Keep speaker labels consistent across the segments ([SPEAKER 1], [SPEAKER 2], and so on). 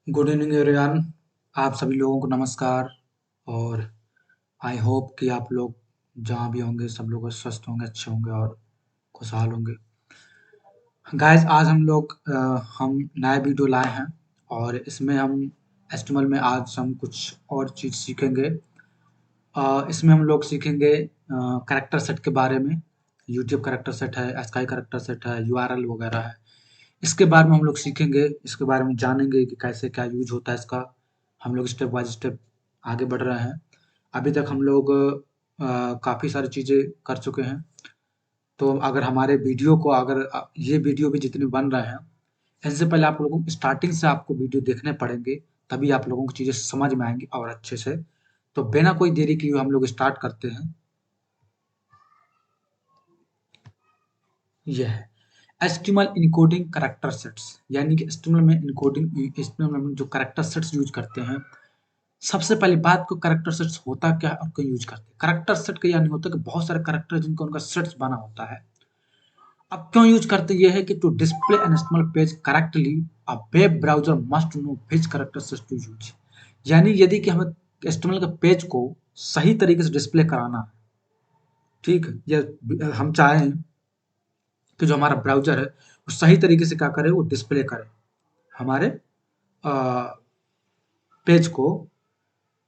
[SPEAKER 1] Good evening everyone. आप सभी लोगों को नमस्कार। और आई होप कि आप लोग जहाँ भी होंगे सब लोग स्वस्थ होंगे, अच्छे होंगे और खुशहाल होंगे। गाइस, आज हम नया वीडियो लाए हैं और इसमें हम एचटीएमएल में आज हम कुछ और चीज़ सीखेंगे। इसमें हम लोग सीखेंगे कैरेक्टर सेट के बारे में। यूट्यूब कैरेक्टर सेट है, स्काई कैरेक्टर सेट है, यूआरएल वगैरह है। इसके बारे में हम लोग सीखेंगे, इसके बारे में जानेंगे कि कैसे क्या यूज होता है इसका। हम लोग स्टेप बाय स्टेप आगे बढ़ रहे हैं। अभी तक हम लोग काफ़ी सारी चीज़ें कर चुके हैं। तो अगर हमारे वीडियो को अगर ये वीडियो भी जितने बन रहे हैं, इससे पहले आप लोगों को स्टार्टिंग से आपको वीडियो देखने पड़ेंगे, तभी आप लोगों को चीज़ें समझ में आएंगी और अच्छे से। तो बिना कोई देरी किए हम लोग स्टार्ट करते हैं। यह है एचटीएमएल इनकोडिंग कैरेक्टर सेट्स, यानी कि एचटीएमएल में जो कैरेक्टर सेट्स यूज करते हैं। सबसे पहली बात को कैरेक्टर सेट्स होता क्या है और क्यों यूज करते हैं। कैरेक्टर सेट का यानी होता है कि बहुत सारे कैरेक्टर जिनका उनका सेट्स बना होता है। अब क्यों यूज करते हैं, ये है कि to display an HTML page correctly a web browser must know which character sets to use. यानी यदि कि हमें एचटीएमएल के पेज को सही तरीके से डिस्प्ले कराना है, ठीक है, या हम चाहें कि जो हमारा ब्राउज़र है, वो सही तरीके से क्या करे, वो डिस्प्ले करे हमारे पेज को।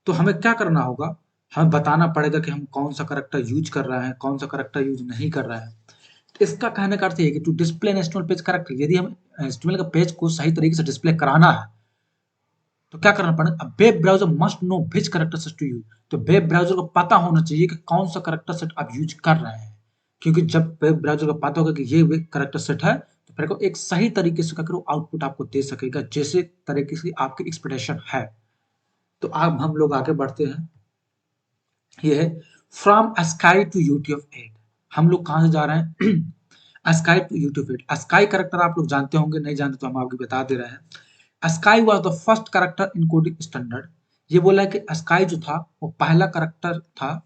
[SPEAKER 1] तो हमें क्या करना होगा, हमें बताना पड़ेगा कि हम कौन सा करैक्टर यूज़ कर रहे हैं, कौन सा करैक्टर यूज़ नहीं कर रहे हैं। तो इसका कहने का अर्थ ये है कि to display an HTML page correctly, यदि हम एचटीएमएल का पेज को सही तरीके से डिस्प्ले कराना है, तो क्या करना पड़ेगा, web browser must know which character set to use. तो वेब ब्राउज़र को पता होना चाहिए कि कौन सा कैरेक्टर सेट आप यूज़ कर रहे हैं। क्योंकि जब वेब ब्राउज़र को पता होगा कि ये वे कैरेक्टर सेट है, तो फिर को एक सही तरीके से क्या करो आउटपुट आपको दे सकेगा, जैसे तरीके से आपकी एक्सपेक्टेशन है। तो अब हम लोग आगे बढ़ते हैं। ये है फ्रॉम स्काई टू यूट्यूब 8। हम लोग कहाँ से जा रहे हैं ASCII to UTF 8। ASCII character आप लोग जानते होंगे, नहीं जानते तो हम आपको बता दे रहे हैं। Sky was the first character encoding standard. ये बोला है कि स्काई जो था वो पहला कैरेक्टर था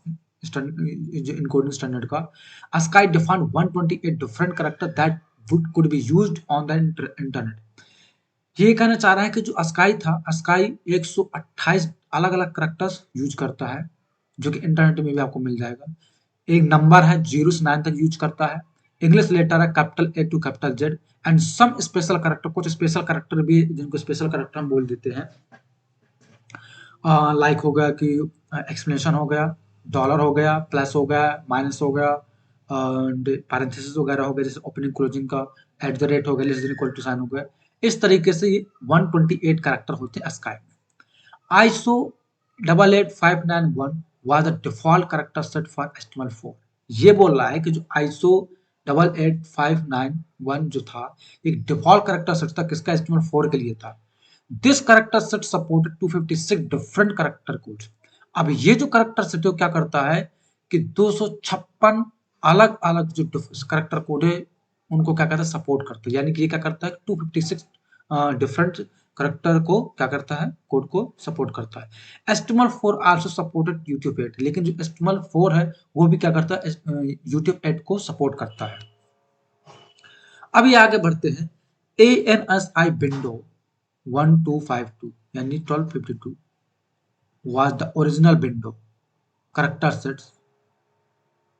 [SPEAKER 1] इनकोडिंग स्टैंडर्ड का। Sky defined 128 different character that would could be used on the internet. ये कहना चाह रहा है कि जो स्काई था, स्काई 128 अलग-अलग कैरेक्टर्स यूज करता है, जो कि इंटरनेट में भी आपको मिल जाएगा। एक नंबर है 0 से 9 तक यूज करता है। इंग्लिश लेटर है capital A to capital Z and some special character, कुछ स्पेशल कैरेक्टर भी है, जिनको स्पेशल कैरेक्टर हम बोल देते हैं। लाइक हो गया कि एक्सप्लेनेशन हो गया, डॉलर हो गया, प्लस हो गया, माइनस हो गया, एंड पैरेंथेसिस वगैरह हो गया, जैसे ओपनिंग क्लोजिंग का, एट द रेट हो गया, less than equal to sign हो गया। इस तरीके से ये 128 कैरेक्टर होते हैं स्काई में। ISO 88591 was the default character set for HTML4। ये बोल रहा है कि जो आईएसओ 88591 जो था, एक डिफॉल्ट कैरेक्टर सेट था, किसका, HTML4 के लिए था। This character set supported 256 different character codes. अब ये जो कैरेक्टर सेट है वो क्या करता है कि 256 अलग अलग जो कैरेक्टर कोड है उनको क्या करता है, सपोर्ट करता है। यानी कि ये क्या करता है, 256 डिफरेंट कैरेक्टर को क्या करता है, कोड को सपोर्ट करता है। HTML4 also supported YouTube 8। लेकिन जो HTML4 है वो भी क्या करता है, यूट्यूब 8 को सपोर्ट करता है। अभी आगे बढ़ते हैं। ANSI विंडो 1252 यानी 1252 was the original window character sets.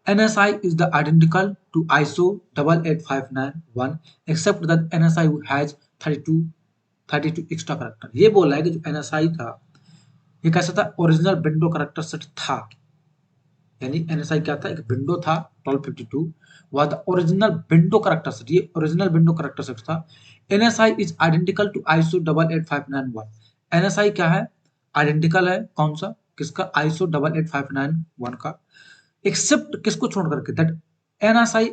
[SPEAKER 1] NSI is the identical to ISO 88591 except that NSI has 32 extra character। ये बोला है कि जो NSI था ये कैसा था, ओरिजिनल विंडो कैरेक्टर सेट था। यानी NSI क्या था, एक विंडो था 1252 was the original window character set. ये ओरिजिनल विंडो कैरेक्टर सेट था। NSI is identical to ISO 88591। NSI क्या है, आइडेंटिकल है, कौन सा, किसका, ISO 88591 का। एक्सेप्ट किसको छोड़ करके, that NSI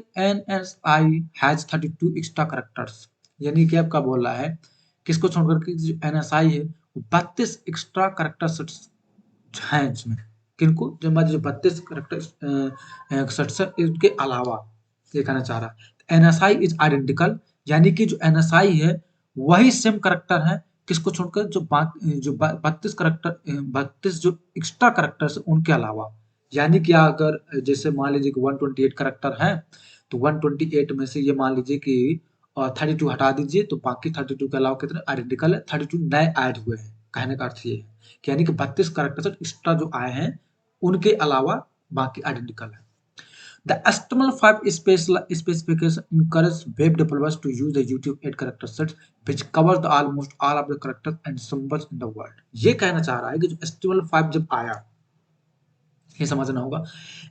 [SPEAKER 1] has 32 extra characters. यानी कि आपका बोल रहा है किसको छोड़ करके, जो NSI है वो 32 एक्स्ट्रा कैरेक्टर सेट्स हैं इसमें। किनको, जो हमारे जो 32 कैरेक्टर सेट्स है इसके अलावा, ये कहना चाह रहा है। NSI इज आइडेंटिकल, यानी कि जो NSI है वही सेम कैरेक्टर है, किसको छोड़कर, जो 32 कैरेक्टर, 32 जो एक्स्ट्रा कैरेक्टर्स उनके अलावा। यानी कि अगर जैसे मान लीजिए कि 128 कैरेक्टर हैं, तो 128 में से ये मान लीजिए कि और 32 हटा दीजिए तो बाकी 32 के अलावा कितने आइडेंटिकल है, 32 नए ऐड हुए हैं। कहने का अर्थ ये है कि यानी कि 32 कैरेक्टर सेट एक्स्ट्रा जो आए हैं उनके अलावा बाकी आइडेंटिकल है। The HTML5 specification encourages web developers to use the YouTube 8 character sets, which covers almost all of the characters and symbols in the world. ये कहना चाह रहा है कि जो HTML5 जब आया, ये समझना होगा,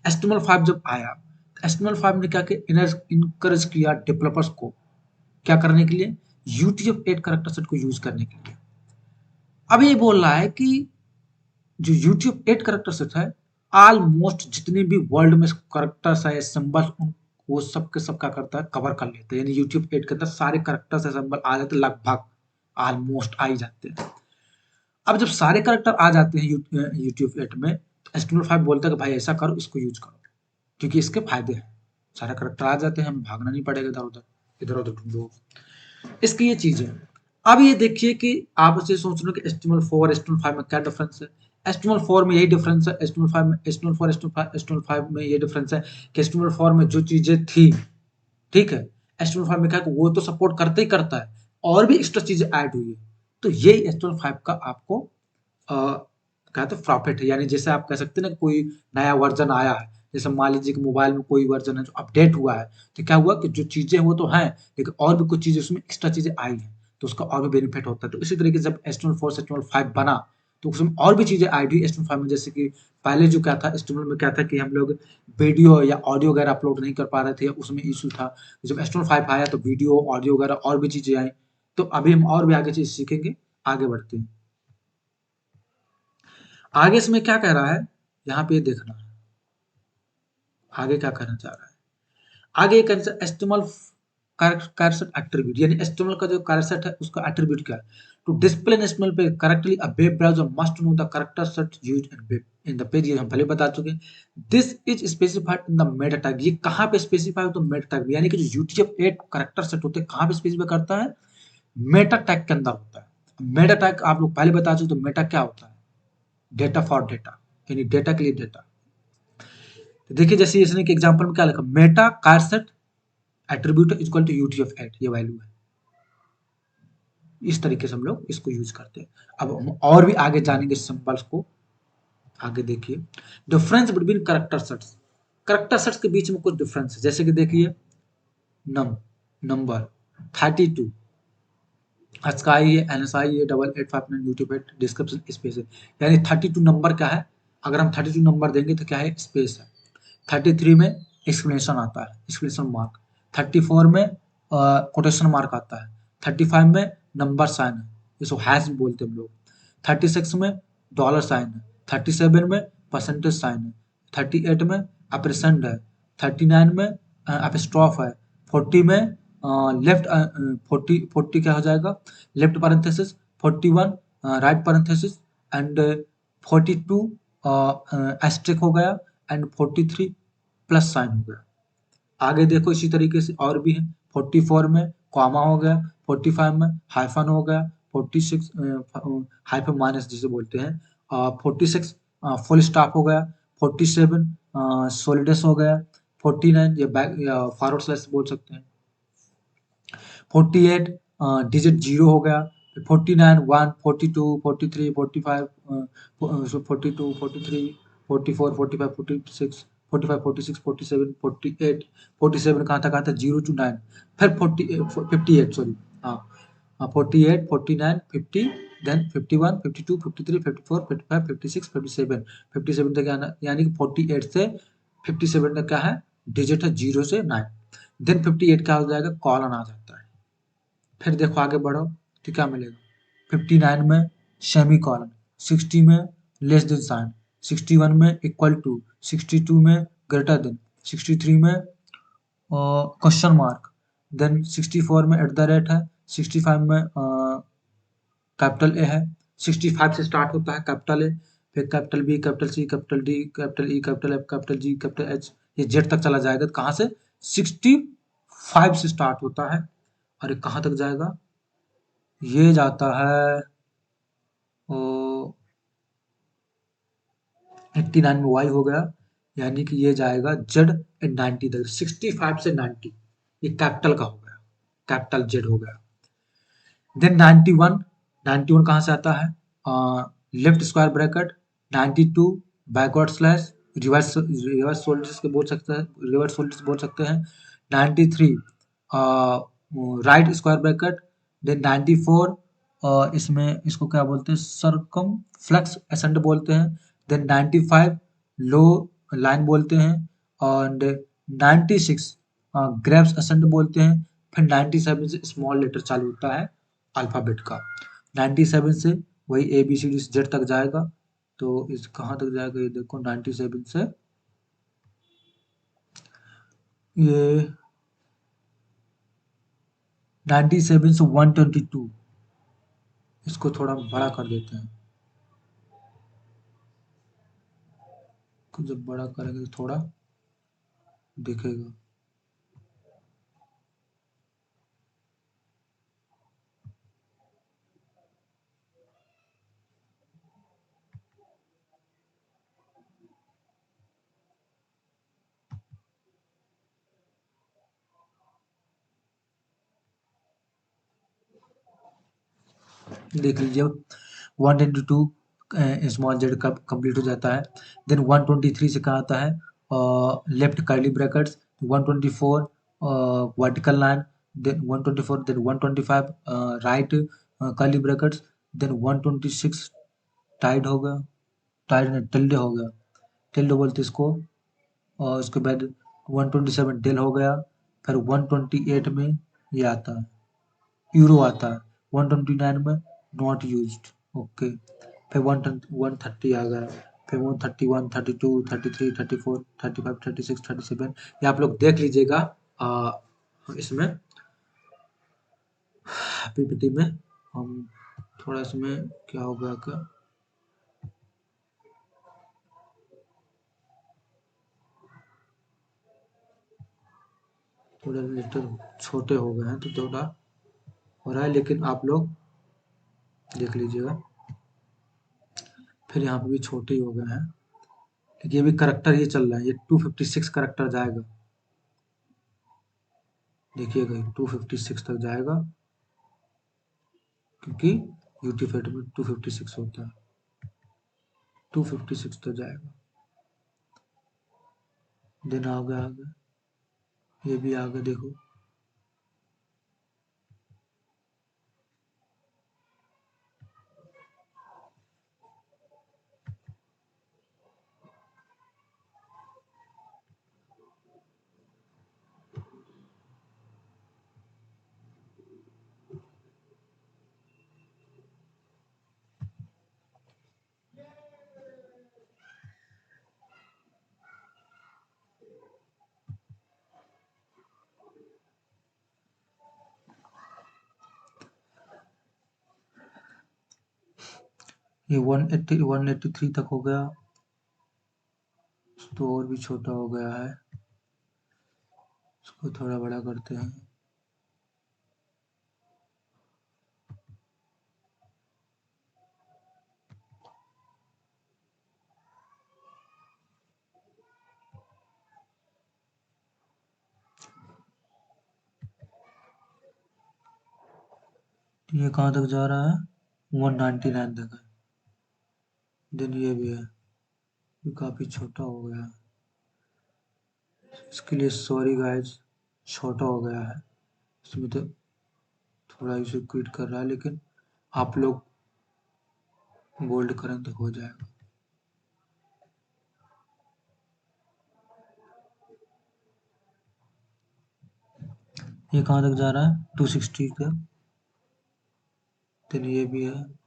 [SPEAKER 1] HTML5 जब आया, HTML5 ने क्या किया, इनकरेज किया डेवलपर्स को क्या करने के लिए, YouTube 8 कैरेक्टर सेट को यूज करने के लिए। अब ये बोल रहा है कि जो YouTube 8 कैरेक्टर सेट है, ऑलमोस्ट जितने भी वर्ल्ड में कैरेक्टर्स है, सिंबल, वो सब के सब क्या करता है, कवर कर लेते हैं। यानी YouTube 8 के अंदर सारे कैरेक्टर्स है, सिंबल आ जाते हैं, लगभग ऑलमोस्ट आ ही जाते हैं। अब जब सारे कैरेक्टर आ जाते हैं YouTube 8 में, HTML5 बोलता है कि भाई ऐसा करो, इसको यूज करो, क्योंकि इसके फायदे हैं। सारे कैरेक्टर आ जाते हैं, हमें भागना नहीं पड़ेगा इधर उधर ढूंढो। इसकी ये चीज है। अब ये देखिए कि आप इसे सोच रहे हो कि HTML4 HTML5 में क्या डिफरेंस है। HTML4 में यही डिफरेंस है, HTML5 में, HTML4 HTML5 में ये डिफरेंस है कि HTML4 में जो चीजें थी, ठीक है, HTML5 में क्या है, वो तो सपोर्ट करते ही करता है, और भी एक्स्ट्रा चीजें ऐड हुई है। तो ये HTML5 का आपको कहते हैं प्रॉफिट है। यानी जैसे आप कह सकते हैं ना, कोई नया वर्जन आया है, जैसे मान लीजिए कि मोबाइल में कोई वर्जन है जो अपडेट हुआ है, तो क्या हुआ कि जो चीजें वो तो हैं, लेकिन और भी कुछ चीजें उसमें एक्स्ट्रा चीजें आई हैं, तो उसका और भी बेनिफिट होता है। तो इसी तरीके से जब HTML4 से HTML5 बना, तो उसमें और भी चीजें ऐड हुई HTML5 में। जैसे कि पहले जो क्या था, HTML में क्या था कि हम लोग वीडियो या ऑडियो वगैरह अपलोड नहीं कर पा रहे थे, उसमें इशू था। जब HTML5 आया तो वीडियो, ऑडियो वगैरह और भी चीजें आई। तो अभी हम और भी आगे चीज सीखेंगे, आगे बढ़ते हैं। आगे इसमें क्या कह रहा है, यहाँ पे देखना है आगे क्या करना चाह रहा है। आगे ये कहना HTML कैरेक्टर एट्रीब्यूट, यानी HTML का जो कैरेक्टर है उसका एट्रीब्यूट क्या है। टू डिस्प्ले HTML पे correctly a web browser must know the character set used in web in the page, ये हम पहले बता चुके हैं। This is specified in the Meta tag, ये कहाँ पे स्पेसिफाई होता है, मेटा टैग। यानी कि जो UTF-8 कैरेक्टर सेट होते हैं कहाँ पे स्पेसिफाई करता है, मेटा टैग के अंदर होता है। मेटा टैग आप लोग पहले बता चुके, तो मेटा क्या होता है, डेटा फॉर डेटा, यानी डेटा के लिए डेटा। तो देखिए जैसे इसने एक एग्जांपल में क्या लिखा, meta charset attribute equal to UTF-8, ये वैल्यू है। इस तरीके से हम लोग इसको यूज करते हैं। अब हम और भी आगे जानेंगे सिंबल्स को। आगे देखिए difference between character sets, character sets के बीच में कुछ डिफरेंस है। जैसे कि देखिए नंबर 32 स्काई है, NSI है, 8859 UTF-8 डिस्क्रिप्शन स्पेस है। यानी 32 नंबर क्या है, अगर हम 32 नंबर देंगे तो क्या है, स्पेस है। 33 में एक्सक्लेमेशन आता है, एक्सक्लेमेशन मार्क। 34 में कोटेशन मार्क आता है। 35 में नंबर साइन है, इसको हैश भी बोलते हैं हम लोग। 36 में डॉलर साइन है। 37 में परसेंटेज साइन है। 38 में अपेरसेंट है। 39 में एपिस्ट्रॉफ है। 40 में लेफ्ट 40 क्या हो जाएगा, left parenthesis. 41 right parenthesis and 42 asterisk हो गया एंड 43 प्लस साइन हो गया। आगे देखो इसी तरीके से और भी है। 44 में कॉमा हो गया, 45 में हाइफन हो गया, 46 हाइफन माइनस जिसे बोलते हैं, 46 फुल स्टॉप हो गया, 47 सॉलिडस हो गया, 49 या बैक या फॉरवर्ड स्लैश बोल सकते हैं, 48 डिजिट जीरो हो गया, 49 1 42 43 45 42 43 44 45 46 45 46 47 48 47 कहाँ था, कहाँ था, 0 to 9, फिर 58 सॉरी, हाँ 48 49 50 देन 51 52 53 54 55 56 57 57 तक आना, यानी कि 48 से 57 तक क्या है, डिजिट है 0 से 9। देन 58 क्या हो जाएगा, कॉलन आ जाता है। फिर देखो आगे बढ़ो तो क्या मिलेगा, 59 में सेमी कॉलन, 60 में लेस देन साइन, 61 में इक्वल टू, 62 में ग्रेटर देन, 63 में क्वेश्चन मार्क, देन 64 में एट द रेट है, 65 में कैपिटल ए है, 65 से स्टार्ट होता है कैपिटल ए, फिर capital B, capital C, capital D, capital E, capital F, capital G, capital H, ये जेड तक चला जाएगा। तो कहाँ से, 65 से स्टार्ट होता है और ये कहाँ तक जाएगा, ये जाता है 89 में वाई हो गया, यानी कि ये जाएगा जेड 90 तक, 65 से 90, ये कैपिटल का हो गया। कैपिटल जेड हो गया। देन 91 कहाँ से आता है? Left square bracket, 92 backward slash, reverse reverse shoulders के बोल सकते हैं, रिवर्स सोल्डर्स बोल सकते हैं। 93 राइट स्क्वायर ब्रैकेट, देन 94 इसमें इसको क्या बोलते हैं? सरकम फ्लेक्स एसेंट बोलते हैं। देन 95 लो लाइन बोलते हैं, और 96 ग्रेप्स एसेंट बोलते हैं। फिर 97 से स्मॉल लेटर चालू होता है अल्फाबेट का। 97 से वही A B C D Z तक जाएगा। तो इस कहाँ तक जाएगा ये देखो, 97 से ये 97 से 122, इसको थोड़ा बड़ा कर देते हैं। जब बड़ा करेंगे तो थोड़ा दिखेगा। देख लीजिए 122 स्मॉल जेड का कंप्लीट हो जाता है। देन 123 से कहाँ आता है? Left curly brackets, 124 vertical line, then 124, then 125 right curly brackets, then 126 टाइड हो गया, टाइड नहीं टिल्डे हो गया, टिल्डे बोलते इसको। और उसके बाद 127 डेल हो गया। फिर 128 में ये आता है, यूरो आता है। 129 में नॉट यूज्ड, ओके। फिर 130 आ गया। फिर 131, 32, 33, 34, 35, 36, 37, ये आप लोग देख लीजिएगा इसमें पीपीटी में। हम थोड़ा इसमें क्या हो गया क्या, थोड़ा लेटर छोटे हो गए हैं तो थोड़ा हो रहा है, लेकिन आप लोग देख लीजिएगा। फिर यहाँ पे भी छोटे ही हो गए हैं, लेकिन ये भी करेक्टर ये चल रहा है, ये 256 करेक्टर जाएगा। देखिएगा 256 तक जाएगा, क्योंकि यूटीफेट में 256 होता है, 256 तक जाएगा। देन आगे आगे ये भी आगे देखो, ये 180 183 तक हो गया, तो और भी छोटा हो गया है, इसको थोड़ा बड़ा करते हैं। ये कहाँ तक जा रहा है? 199 तक है। देन ये भी है, ये काफी छोटा हो गया है, इसके लिए सॉरी गाइस, छोटा हो गया है। इसमें तो थोड़ा इसे क्विट कर रहा है, लेकिन आप लोग बोल्ड करें तो हो जाएगा। ये कहाँ तक जा रहा है? 260 का। देन ये भी है,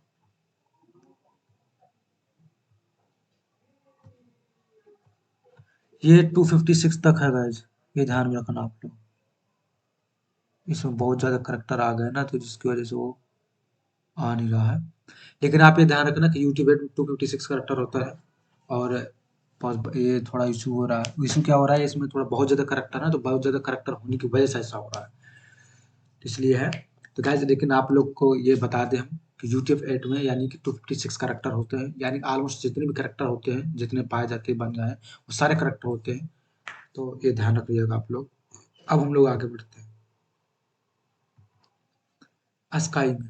[SPEAKER 1] ये 256 तक है गाइस, ये ध्यान में रखना आप लोग। इसमें बहुत ज़्यादा करेक्टर आ गए ना, तो जिसकी वजह से वो आ नहीं रहा है। लेकिन आप ये ध्यान रखना कि यूट्यूब में 256 करेक्टर होता है, और ये थोड़ा इशू हो रहा है। इशू क्या हो रहा है, इसमें थोड़ा बहुत ज़्यादा करेक्टर है, तो बहुत ज़्यादा करेक्टर होने की वजह से ऐसा हो रहा है, इसलिए है। तो गाइस लेकिन आप लोग को ये बता दें हम कि यूट्यूब 8 में यानी कि 256 करेक्टर होते हैं, यानी ऑलमोस्ट जितने भी करेक्टर होते हैं, जितने पाए जाते हैं बन जाए, वो सारे करेक्टर होते हैं। तो ये ध्यान रखिएगा आप लोग। अब हम लोग आगे बढ़ते हैं। अस्काई में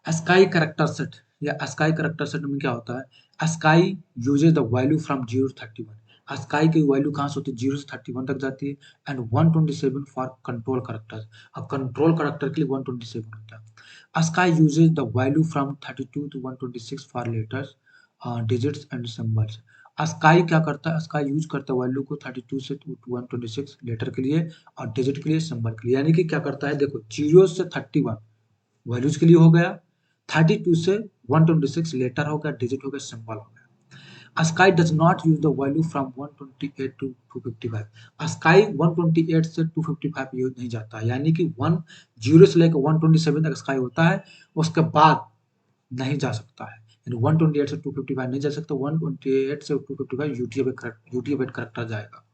[SPEAKER 1] अस्काई करेक्टर सेट या अस्काई करेक्टर सेट में क्या होता है, ASCII uses the value from 0 to 31। ASCII की वैल्यू कहाँ से होती है, 0 से 31 तक जाती है, एंड 127 फॉर कंट्रोल करेक्टर। अब कंट्रोल करेक्टर के लिए 127 होता है। ASCII uses the value from 32 to 126 for letters, digits and symbols. ASCII क्या करता है, अस्काई यूज करता है वैल्यू को 32 से 126 लेटर के लिए और डिजिट के लिए, सिंबल के लिए। यानी कि क्या करता है, देखो 0 से 31 वैल्यूज के लिए हो गया, 32 से 126 लेटर हो गया, डिजिट हो गया, सिंबल हो गया। ASCII does not use the value from 128 to 255। ASCII 128 से 255 यूज नहीं जाता, यानी कि 10 से लेकर 127 तक अस्काई होता है, उसके बाद नहीं जा सकता है। यानी 128 से 255 नहीं जा सकता, 128 से 255 यूटीएफ करेक्टर जाएगा।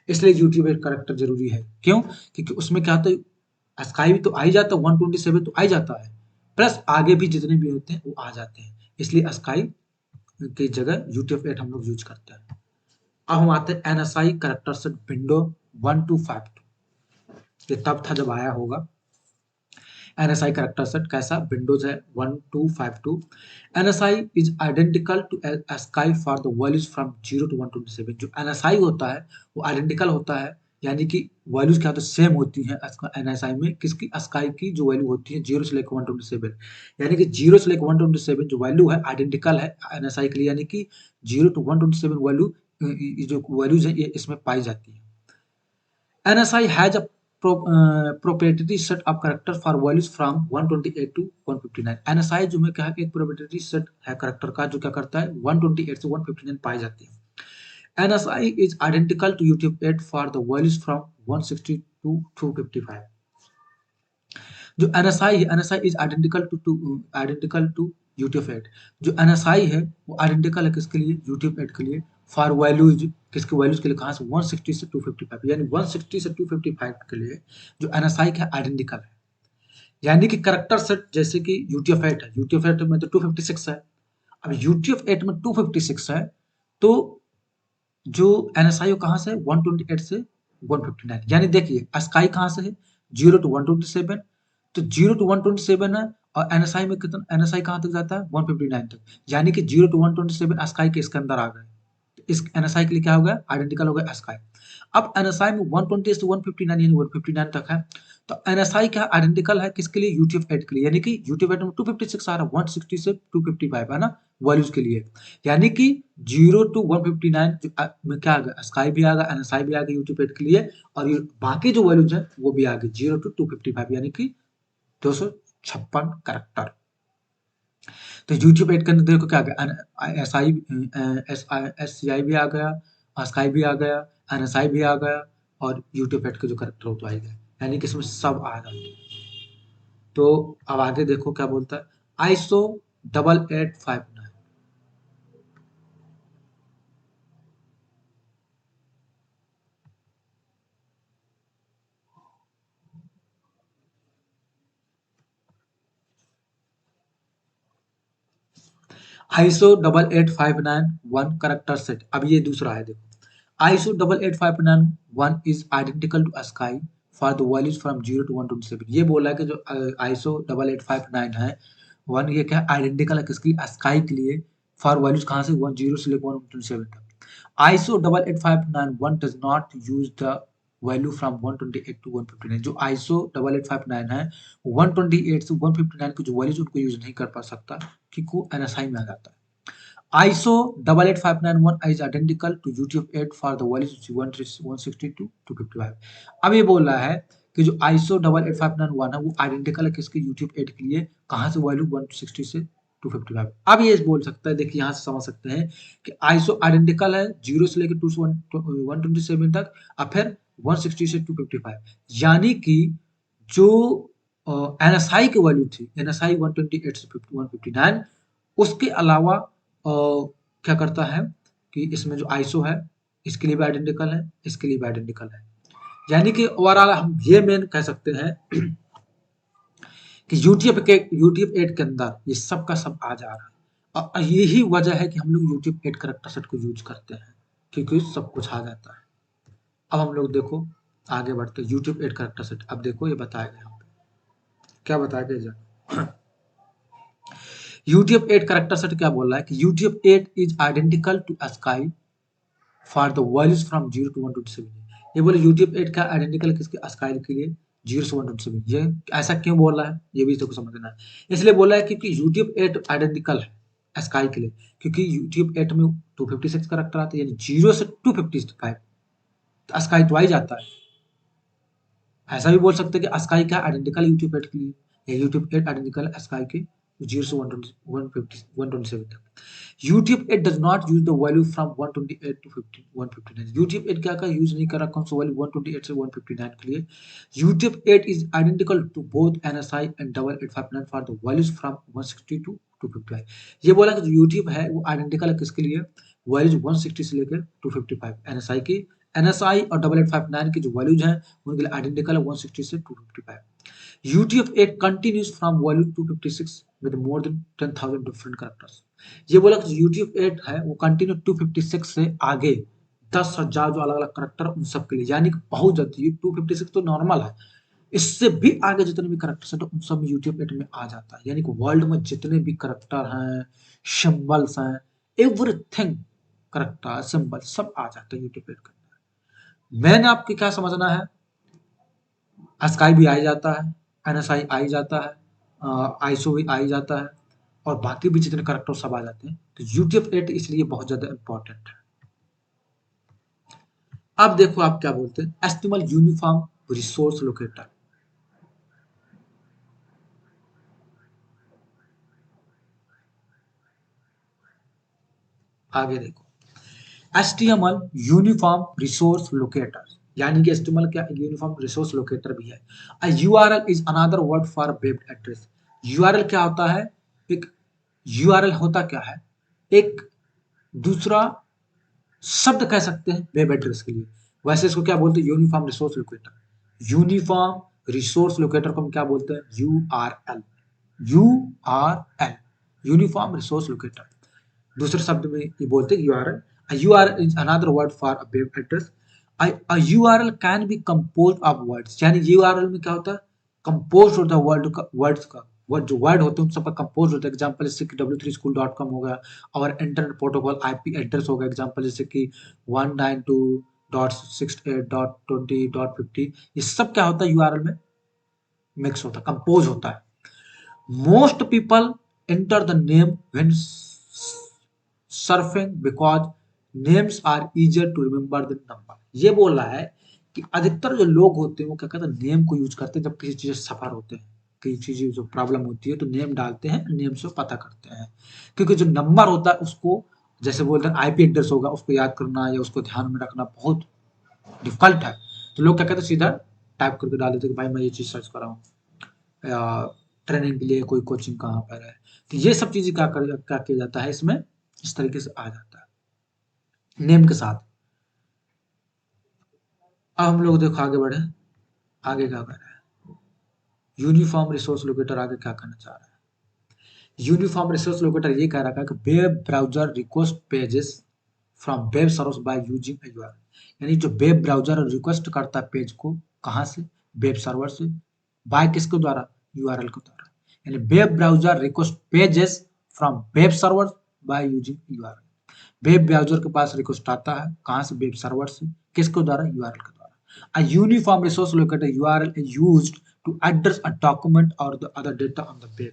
[SPEAKER 1] इसलिए यूटीएफ करेक्टर जरूरी है। क्यों? क्योंकि उसमें क्या होता है, स्काई भी तो आ ही जाता है, 127 तो आ ही जाता है, प्लस आगे भी जितने भी होते हैं वो आ जाते हैं, इसलिए स्काई की जगह यूटीएफ-8 हम लोग यूज करते हैं। अब हम आते हैं एनएसआई करेक्टर सेट विंडो 1252। ये तब था जब आया होगा। NSI character set कैसा, विंडोज है 1252। NSI is identical to ASCII for the values from 0 to 127। जो NSI होता है वो आइडेंटिकल होता है, यानी कि वैल्यूज क्या होता है, सेम होती हैं NSI में, किसकी, ASCII की जो वैल्यू होती है 0 से लेकर 127। यानी कि 0 से लेकर 127 जो वैल्यू है आइडेंटिकल है NSI के लिए, यानी कि 0 to 127 वैल्यू, जो वैल्यूज है ये इसमें पाई जाती है। NSI has a proprietary set of characters for values from 128 to 159। NSI जो मैं कहा कि एक proprietary set है character का, जो क्या करता है 128 से 159 पाई जाती है। NSI is identical to UTF-8 for the values from 160 to 255। जो NSI है, NSI is identical to UTF-8। जो NSI है वो आइडेंटिकल है किसके लिए, UTF-8 के लिए, फॉर वैल्यूज, किसके वैल्यूज के लिए, कहाँ से, 160 से 255, यानी 160 से 255 के लिए जो NSI का आइडेंटिकल है। यानी कि करेक्टर सेट जैसे कि UTF-8 है, UTF-8 में तो 256 है, अब UTF-8 में 256 है, तो जो NSI कहाँ से, 128 से 159। यानी देखिए अस्काई कहाँ से है, 0 to 127, तो 0 to 127 है, और NSI में कितना, NSI कहाँ तक जाता है 159 तक, यानी कि 0 to 127 अस्काई के इसके अंदर आ गए। इस NSI के लिए क्या हो गया, आइडेंटिकल हो गया अस्काई। अब NSI में 120 से 159 यानी 159 तक है, तो NSI क्या आइडेंटिकल है किसके लिए, UTF-8 के लिए, यानी कि UTF-8 में 256 आ रहा है, 160 से 255 है ना वैल्यूज के लिए, यानी कि 0 to 159 में क्या आ गया, स्काई भी आ गया, NSI भी आ गया UTF-8 के लिए, और ये बाकी जो वैल्यूज है वो भी आ गई 0 to 255, यानी कि 256 करेक्टर। तो UTF-8 के अंदर देखो क्या आ गया, SCI भी आ गया, स्काई भी आ गया, NSI भी आ गया, और UTF-8 के जो करेक्टर हो तो आ गया, यानी कि इसमें सब आ जाते हैं। तो अब आगे देखो क्या बोलता है, ISO 8859। ISO 88591 करेक्टर सेट, अब ये दूसरा है देखो, ISO 88591 is identical to ASCII for the values from 0 to 127। ये बोला कि जो ISO 8859 है वन, ये क्या आइडेंटिकल है किसकी, ASCII के लिए, फॉर वैल्यूज कहाँ से 10 से लेकर 127 तक। ISO 88591 does not use the value from 128 to 159। जो ISO 8859 है 128 से 159 की जो वैल्यूज उनको यूज नहीं कर पा सकता, क्योंकि वो NSI में आ जाता है। ISO 88591 is identical to UTF-8 for the values 160 to 255। अब ये बोल रहा है कि जो ISO 88591 है वो आइडेंटिकल है किसके, UTF-8 के लिए, कहाँ से वैल्यू 160 से 255। अब ये बोल सकता है, देखिए यहाँ से समझ सकते हैं कि ISO आइडेंटिकल है 0 से लेकर 127 तक, और फिर 160 से 255, यानी कि जो NSI की वैल्यू थी, NSI 128 से 159, उसके अलावा क्या करता है कि इसमें जो ISO है इसके लिए भी आइडेंटिकल है, इसके लिए भी आइडेंटिकल है, यानी कि ओवरऑल हम ये मेन कह सकते हैं कि UTF-8 के अंदर ये सब का सब आ जा रहा है, और यही वजह है कि हम लोग UTF-8 करेक्टर सेट को यूज करते हैं, क्योंकि सब कुछ आ जाता है। अब हम लोग देखो आगे बढ़ते यूट्यूब एड करेक्टर सेट। अब देखो ये बताएगा यहाँ पे क्या बताएगा जानो। यूट्यूब एड करेक्टर सेट क्या बोल रहा है कि UTF eight is identical to ASCII for the values from 0 to 127। ये बोले यूट्यूब एड का आइडेंटिकल किसके, अस्काई के लिए 0 से 127। ये ऐसा क्यों बोल रहा है ये भी इसको समझना है। इसलिए बोला है क्योंकि यूट्यूब एड आइडेंटिकल है अस्काई के लिए, क्योंकि यूट्यूब एड में 256 करेक्टर आते हैं, यानी 0 से 255, तो अस्काई तो आ ही जाता है। ऐसा भी बोल सकते हैं कि अस्काई का आइडेंटिकल यूट्यूब एड के लिए, या यूट्यूब एड आइडेंटिकल अस्काई के 0 से 127 तक। UTF eight does not use the value from 128 to 159। UTF eight क्या का यूज नहीं कर रहा, कौन सा वैल्यू 128 से 159 के लिए। UTF eight is identical to both ANSI and 8859 for the values from 160 to 255। ये बोला कि जो यूट्यूब है वो आइडेंटिकल है किसके लिए, वैल्यूज 160 से लेकर 255 एनएसआई की। एनएसआई और 8859 की जो वैल्यूज हैं उनके लिए आइडेंटिकल है 160 से 255। UTF eight continues from value 256 with more than 10,000 different characters. ये बोला कि यूट्यूब एड है वो कंटिन्यू 256 से आगे 10,000 जो अलग अलग कैरेक्टर उन सब के लिए, यानी कि बहुत ज्यादा। ये 256 तो नॉर्मल है, इससे भी आगे जितने भी कैरेक्टर्स हैं उन सब यूट्यूब एड में आ जाता है। यानी कि वर्ल्ड में जितने भी कैरेक्टर हैं, सिंबल्स हैं, एवरीथिंग, कैरेक्टर सिंबल सब आ जाता है यूट्यूब एड के अंदर। मैंने आपको क्या समझना है, अस्काई भी आ ही जाता है, एनएसआई आ ही जाता है, आईसो भी आ ही जाता है, और बाकी भी जितने करेक्टर सब आ जाते हैं। तो यूट्यूब एड इसलिए बहुत ज्यादा इंपॉर्टेंट है। अब देखो आप क्या बोलते हैं, एस्टिमल यूनिफॉर्म रिसोर्स लोकेटर। आगे देखो एचटीएमएल यूनिफॉर्म रिसोर्स लोकेटर, यानी कि एचटीएमएल क्या यूनिफॉर्म रिसोर्स लोकेटर भी है। A URL is another word for web address. URL क्या होता है, एक यूआरएल होता क्या है, एक दूसरा शब्द कह सकते हैं वेब एड्रेस के लिए। वैसे इसको क्या बोलते हैं, uniform resource locator. Uniform resource locator को हम क्या बोलते हैं, URL. URL uniform resource locator. दूसरे शब्द में ये बोलते हैं URL. A URL is another word for a web address. A URL can be composed of words, यानी URL में क्या होता है, कंपोज होता है वर्ड्स का, वर्ड जो वर्ड होते हैं उन सब का कंपोज होता है। एग्जांपल जैसे कि w3school.com हो गया, और इंटरनेट प्रोटोकॉल आईपी एड्रेस हो गया। एग्जांपल जैसे कि 192.68.20.50, ये सब क्या होता है यूआरएल में मिक्स होता है, कंपोज होता है। Most people enter the name when surfing because names are easier to remember than number. ये बोल रहा है कि अधिकतर जो लोग होते हैं वो क्या कहते हैं, नेम को यूज करते हैं जब किसी चीज से सफर होते हैं, किसी चीज जो प्रॉब्लम होती है तो नेम डालते हैं, नेम से पता करते हैं। क्योंकि जो नंबर होता है उसको, जैसे बोलते हैं आईपी एड्रेस होगा, उसको याद करना या उसको ध्यान में रखना बहुत डिफिकल्ट है। तो लोग क्या कहते हैं, सीधा टाइप करके डाल देते हैं कि भाई मैं ये चीज सर्च कर रहा हूँ, या ट्रेनिंग के लिए कोई कोचिंग कहाँ पर है। तो ये सब चीजें क्या किया जाता है इसमें, इस तरीके से आ जाता है नेम के साथ। अब हम लोग देखो आगे बढ़े, आगे क्या कर रहे हैं, यूनिफॉर्म रिसोर्स लोकेटर आगे क्या करना चाह रहा है। यूनिफॉर्म रिसोर्स लोकेटर ये कह रहा है कि web browser request pages from web servers by using URL. यानी जो वेब ब्राउजर रिक्वेस्ट करता है पेज को, कहाँ से, वेब सर्वर से, बाय किसके द्वारा, यूआरएल के द्वारा। यानी web browser request pages from web server by using URL. Web browser के पास रिक्वेस्ट आता है, कहाँ से, वेब सर्वर से, किसके द्वारा, यूआरएल के द्वारा। A uniform resource locator URL is used to address a document or the other data on the web।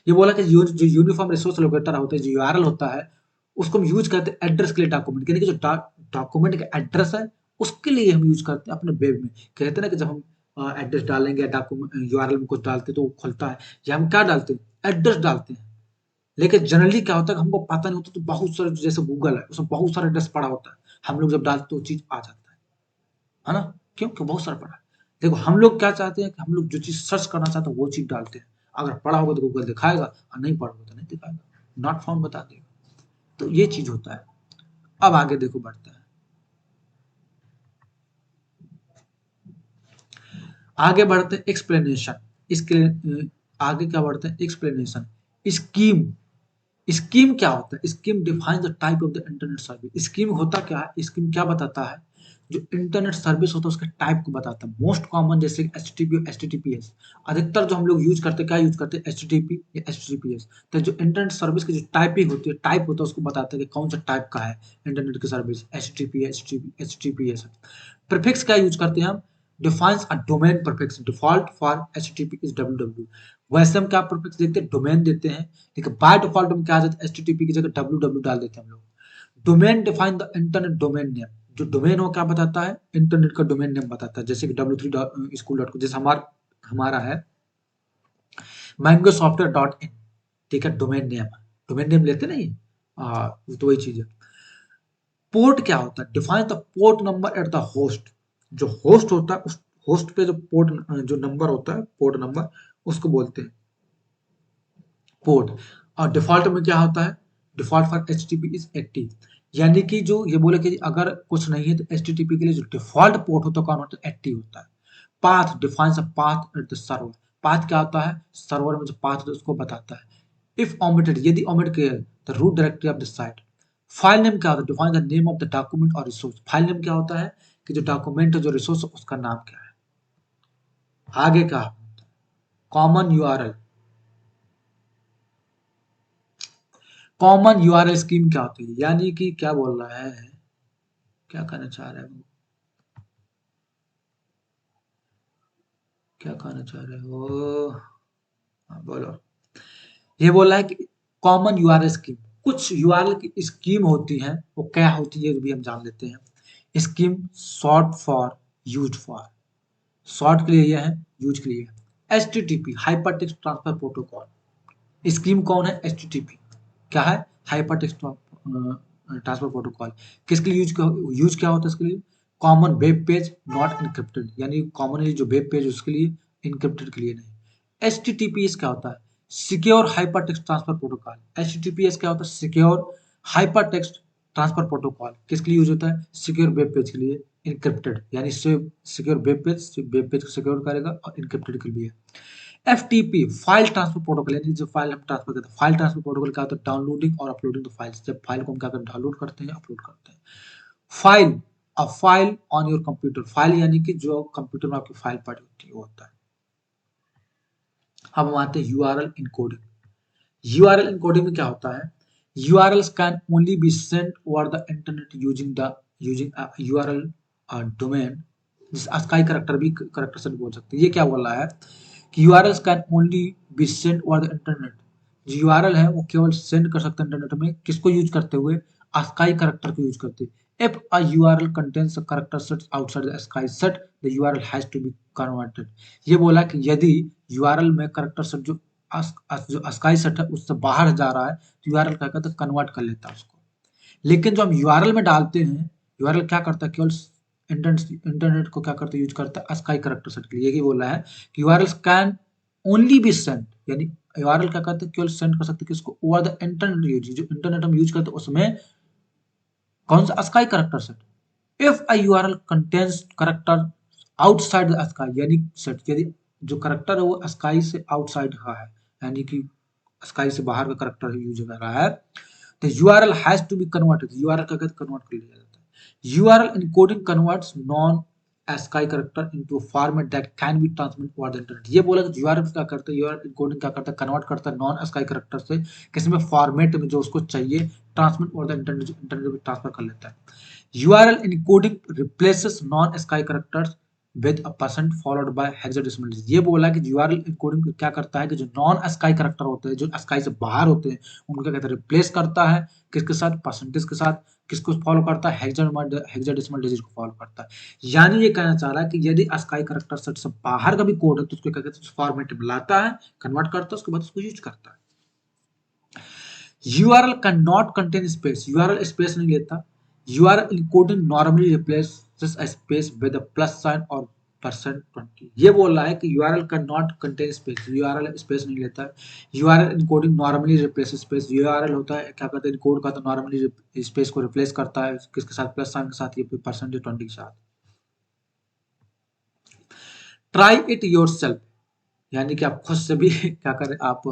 [SPEAKER 1] ये बोला कि जो यूनिफॉर्म रिसोर्स लोकेटर होता है, जो यूआरएल होता है, उसको हम यूज करते हैं एड्रेस के लिए, डॉक्यूमेंट, यानी कि जो डॉक्यूमेंट का एड्रेस है उसके लिए हम यूज करते हैं अपने वेब में। कहते हैं ना कि जब हम एड्रेस डालेंगे या डॉक्यूमेंट यूआरएल में कुछ डालते हैं तो वो खुलता है, या हम क्या डालते हैं, एड्रेस डालते हैं। लेकिन जनरली क्या होता है कि हमको पता नहीं होता, तो बहुत सारे जैसे गूगल है उसमें बहुत सारा एड्रेस पड़ा होता है, हम लोग जब डालते तो वो चीज आ जाता है ना, क्यों, क्यों बहुत सारा पड़ा है। देखो हम लोग क्या चाहते हैं कि हम लोग जो चीज सर्च करना चाहते हैं वो चीज डालते हैं, अगर पड़ा होगा तो गूगल दिखाएगा, और नहीं पड़ा होगा तो नहीं दिखाएगा, नॉट फाउंड बता देगा। तो ये चीज होता है। अब आगे देखो बढ़ते हैं, आगे बढ़ते हैं एक्सप्लेनेशन। इसके आगे क्या बढ़ते हैं, एक्सप्लेनेशन। स्कीम, स्कीम क्या होता है, scheme define the type of the internet service. Scheme होता क्या है, स्कीम क्या बताता है जो इंटरनेट सर्विस होता है उसके टाइप को बताता है। मोस्ट कॉमन जैसे एचटीटीपी और एचटीटीपीएस, अधिकतर जो हम लोग यूज करते हैं क्या यूज करते हैं, एचटीटीपी या एचटीटीपीएस। तो जो इंटरनेट सर्विस की जो टाइपिंग होती है, टाइप होता है, उसको बताता है कि कौन सा टाइप का है इंटरनेट की सर्विस, एचटीटीपी एचटीटीपीएस। प्रीफिक्स क्या यूज करते हैं हम, defines a domain prefix, default for HTTP is www। वैसे हम क्या प्रीफिक्स देते हैं, डोमेन देते हैं, लेकिन बाय डिफॉल्ट हम क्या देते हैं, एचटीटीपी की जगह www डाल देते हैं हम लोग। Domain define the internet domain name, जो डोमेन हो क्या बताता है, इंटरनेट का डोमेन नेम बताता है। जैसे कि w3school.com, जैसे हमारा है mangosoftware.in, ठीक है, डोमेन नेम लेते नहीं, तो वही चीज है। पोर्ट क्या होता है, define the port number at the host, जो होस्ट होता है उस होस्ट पे जो पोर्ट जो नंबर होता है, पोर्ट नंबर, उसको बोलते हैं पोर्ट। और डिफॉल्ट में क्या होता है, डिफॉल्ट फॉर एचटीटीपी इज 80, यानी कि जो ये बोले कि अगर कुछ नहीं है तो एचटीटीपी के लिए जो डिफॉल्ट पोर्ट होता है कौन होता है, 80 होता है। Path defines a path at the server, path क्या होता है, सर्वर में जो पाथ होता है उसको बताता है। इफ ओमिटेड, यदि ओमिट किया the root directory of the site. File name क्या होता है, define the name of the document और रिसोर्स, फाइल नेम क्या होता है कि जो डॉक्यूमेंट है जो रिसोर्स है उसका नाम क्या है। आगे का common URL, common URL scheme क्या होती है, यानी कि क्या बोल रहा है, क्या कहना चाह रहे हो, क्या कहना चाह रहे हो, हाँ, बोलो। ये बोल रहा है कि कॉमन यूआरएल स्कीम, कुछ यूआरएल की स्कीम होती है, वो क्या होती है ये भी हम जान लेते हैं। Scheme short for, use for, short के लिए यह है, यूज के लिए HTTP hyper text transfer protocol. Scheme कौन है, एचटीटीपी क्या है, हाइपर टेक्स्ट ट्रांसफर प्रोटोकॉल। किसके लिए यूज क्या होता है इसके लिए, common web page not encrypted, यानी कॉमनली जो वेब पेज उसके लिए, इनक्रिप्टेड के लिए नहीं। एचटीटीपीएस क्या होता है, secure hyper text transfer protocol. HTTPS क्या होता है, secure hyper text transfer protocol, किसके लिए यूज होता है, सिक्योर वेब पेज के लिए, इनक्रिप्टेड यानी सिक्योर वेब पेज को सिक्योर करेगा, और इनक्रिप्टेड के लिए। एफटीपी फाइल ट्रांसफर प्रोटोकॉल, यानी जो फाइल हम ट्रांसफर करते हैं, फाइल ट्रांसफर प्रोटोकॉल क्या होता है, डाउनलोडिंग और अपलोडिंग द फाइल्स, जब फाइल को हम क्या करते हैं, डाउनलोड करते हैं, अपलोड करते हैं। File, a file on your computer, file यानी कि जो कंप्यूटर में आपकी फाइल पड़ी होती है वो होता है। अब हम आते हैं यूआरएल इनकोडिंग। यूआरएल इनकोडिंग में क्या होता है, URLs can only be sent over the internet using a URL domain, जिस ASCII करेक्टर भी करेक्टर से बोल सकते हैं। ये क्या बोल रहा है कि URLs can only be sent over the internet, जो URL है वो केवल सेंड कर सकते हैं इंटरनेट में, किसको यूज करते हुए, ASCII करेक्टर को यूज करते। If a URL contains a character set outside the ASCII set, the URL has to be converted। ये बोला कि यदि URL में करेक्टर सेट जो जो ASCII सेट है उससे बाहर जा रहा है तो यूआरएल क्या करता है, कन्वर्ट कर लेता है उसको। लेकिन जो हम यूआरएल में डालते हैं, यूआरएल क्या करता है, केवल इंटरनेट को क्या करता है, यूज करता है ASCII करेक्टर सेट के लिए। यही बोल रहा है कि URL can only be sent, यानी यूआरएल क्या करते हैं, केवल सेंड कर सकते हैं किसको, ओवर द इंटरनेट यूज, जो इंटरनेट हम यूज करते हैं उसमें कौन सा ASCII character set. If a URL contains character outside the ASCII, यानी सेट, यदि जो करेक्टर है वो ASCII से आउटसाइड का है, यानी कि ASCII से बाहर का करेक्टर यूज कर रहा है, तो URL has to be converted, URL का कन्वर्ट कर लिया जाता है। URL encoding converts non ASCII character into a format that can be transmit over the internet. ये बोला कि यूआरएल क्या करता है, यूआरएल इनकोडिंग क्या करता है, कन्वर्ट करता है नॉन ASCII करेक्टर से किसी में फॉर्मेट में जो उसको चाहिए, transmit over the internet, internet में ट्रांसफर कर लेता है। URL encoding replaces non-ASCII characters with a percent followed by hexadecimal digit। ये बोला कि यूआरएल इनकोडिंग क्या करता है कि जो नॉन ASCII करेक्टर होते हैं, जो ASCII से बाहर होते हैं, उनको क्या कहता है, रिप्लेस करता है किसके साथ, परसेंटेज के साथ। किसको फॉलो करता है, हेक्साडेसिमल डिजिट को फॉलो करता है। यानी ये कहना चाह रहा है कि यदि ASCII करेक्टर सेट से बाहर का भी कोड है तो उसको क्या कहते हैं, फॉर्मेट में लाता है, कन्वर्ट करता है, उसके बाद उसको यूज करता है। URL cannot contain space, URL space नहीं लेता। URL encoding normally replaces a space with a plus sign or %20। ये बोल रहा है कि URL cannot contain space, URL space नहीं लेता है। URL encoding normally replaces space, URL होता है क्या करता है, इनकोड का तो नॉर्मली स्पेस को रिप्लेस करता है किसके साथ, प्लस साइन के साथ, ये %20 के साथ। ट्राई इट योरसेल्फ, यानी कि आप खुद से भी क्या करें, आप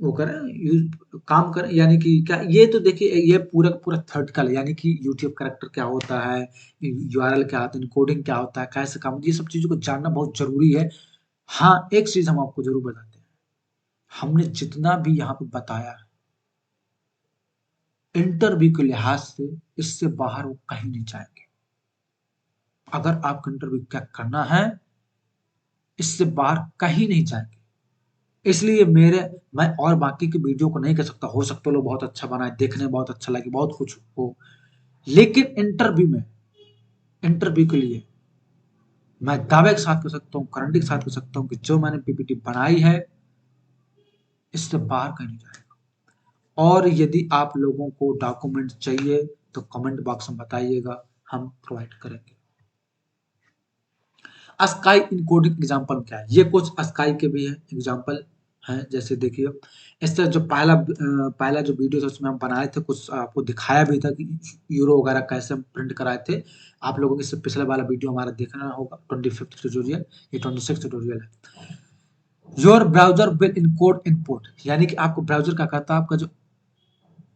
[SPEAKER 1] वो करें, यूज काम करें, यानी कि क्या ये तो देखिए ये पूरा का पूरा थ्योरेटिकल है, यानी कि यूट्यूब कैरेक्टर क्या होता है, यूआरएल क्या होता है, इनकोडिंग क्या होता है, कैसे काम, ये सब चीज़ों को जानना बहुत ज़रूरी है। हाँ, एक चीज़ हम आपको ज़रूर बताते हैं, हमने जितना भी यहाँ पे बताया है, इंटरव्यू के लिहाज से इससे बाहर वो कहीं नहीं जाएँगे। अगर आपको इंटरव्यू क्रैक करना है, इससे बाहर कहीं नहीं जाएँगे। इसलिए मैं और बाकी की वीडियो को नहीं कह सकता, हो सकता है लोग बहुत अच्छा बनाए, देखने में बहुत अच्छा लगे, बहुत कुछ हो, लेकिन इंटरव्यू के लिए मैं दावे के साथ कह सकता हूँ, गारंटी के साथ कह सकता हूँ कि जो मैंने पीपीटी बनाई है, इससे बाहर कहीं नहीं जाएगा। और यदि आप लोगों को डॉक्यूमेंट चाहिए तो कमेंट बॉक्स में बताइएगा, हम प्रोवाइड करेंगे। अस्काई इनकोडिंग एग्जाम्पल क्या है, ये कुछ अस्काई के भी है एग्जाम्पल हैं। जैसे देखिए, इससे जो पहला जो वीडियो था उसमें हम बनाए थे, कुछ आपको दिखाया भी था कि यूरो वगैरह कैसे हम प्रिंट कराए थे। आप लोगों को इससे पिछले वाला वीडियो हमारा देखना होगा, 25th ट्यूटोरियल, ये 26th ट्यूटोरियल है। Your browser will encode input, यानी कि आपको ब्राउजर क्या करता है, आपका जो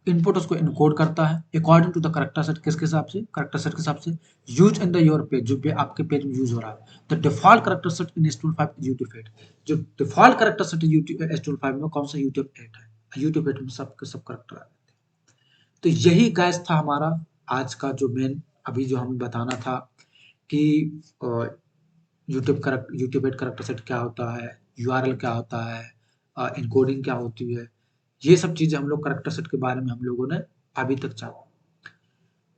[SPEAKER 1] इनपुट उसको इनकोड करता है according to the character set, किसके हिसाब से, करेक्टर सेट के हिसाब से, use in the your page, जो भी आपके पेज में यूज हो रहा है। The default character set in HTML5 is UTF 8, जो डिफॉल्ट करेक्टर सेट HTML5 में कौन सा, यूट्यूब 8 है, यूट्यूब 8 में सबके सब करेक्टर आ जाते हैं। तो यही गाइस था हमारा आज का जो मेन, अभी जो हमें बताना था कि यूट्यूब 8 करेक्टर सेट क्या होता है, यूआरएल क्या होता है, इनकोडिंग क्या होती है, ये सब चीजें हम लोग करेक्टर सेट के बारे में हम लोगों ने अभी तक जाना।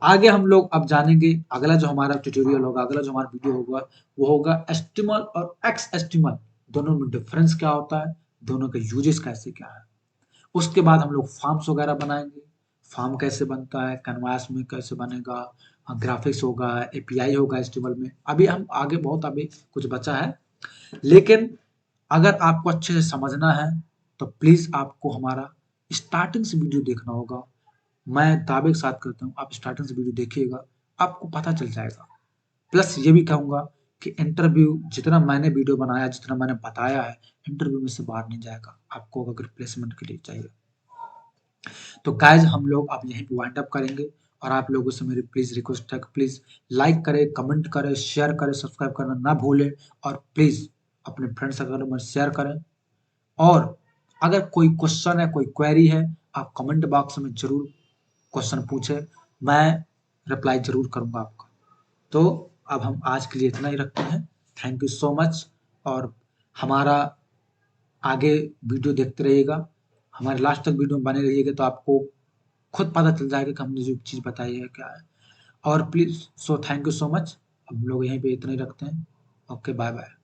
[SPEAKER 1] आगे हम लोग अब जानेंगे, अगला जो हमारा ट्यूटोरियल होगा, अगला जो हमारा वीडियो होगा, वो होगा एचटीएमएल और एक्सएचटीएमएल दोनों में डिफरेंस क्या होता है, दोनों के यूजेस कैसे क्या है। उसके बाद हम लोग फॉर्म्स वगैरह बनाएंगे, फॉर्म कैसे बनता है, कैनवास में कैसे बनेगा, ग्राफिक्स होगा, एपीआई होगा एचटीएमएल में। अभी हम आगे बहुत अभी कुछ बचा है, लेकिन अगर आपको अच्छे से समझना है तो प्लीज आपको हमारा स्टार्टिंग से वीडियो देखना होगा। मैं दावे के साथ करता हूँ, आप स्टार्टिंग से वीडियो देखिएगा, आपको पता चल जाएगा। प्लस ये भी कहूंगा कि इंटरव्यू जितना मैंने वीडियो बनाया, जितना मैंने बताया है, इंटरव्यू में से बाहर नहीं जाएगा, आपको अगर रिप्लेसमेंट के लिए चाहिए। तो गाइज हम लोग अब यहीं पे वाइंड अप करेंगे, और आप लोगों से मेरी प्लीज रिक्वेस्ट है कि प्लीज लाइक करें, कमेंट करें, शेयर करें, सब्सक्राइब करना ना भूलें, और प्लीज अपने फ्रेंड सर्कल में शेयर करें। और अगर कोई क्वेश्चन है, कोई क्वेरी है, आप कमेंट बॉक्स में जरूर क्वेश्चन पूछे, मैं रिप्लाई जरूर करूंगा आपका। तो अब हम आज के लिए इतना ही रखते हैं। थैंक यू सो मच, और हमारा आगे वीडियो देखते रहिएगा, हमारे लास्ट तक वीडियो में बने रहिएगा, तो आपको खुद पता चल जाएगा कि हमने जो चीज़ बताई है क्या है। और please, so thank you so much, हम लोग यहीं पे इतना ही रखते हैं। Okay, bye bye.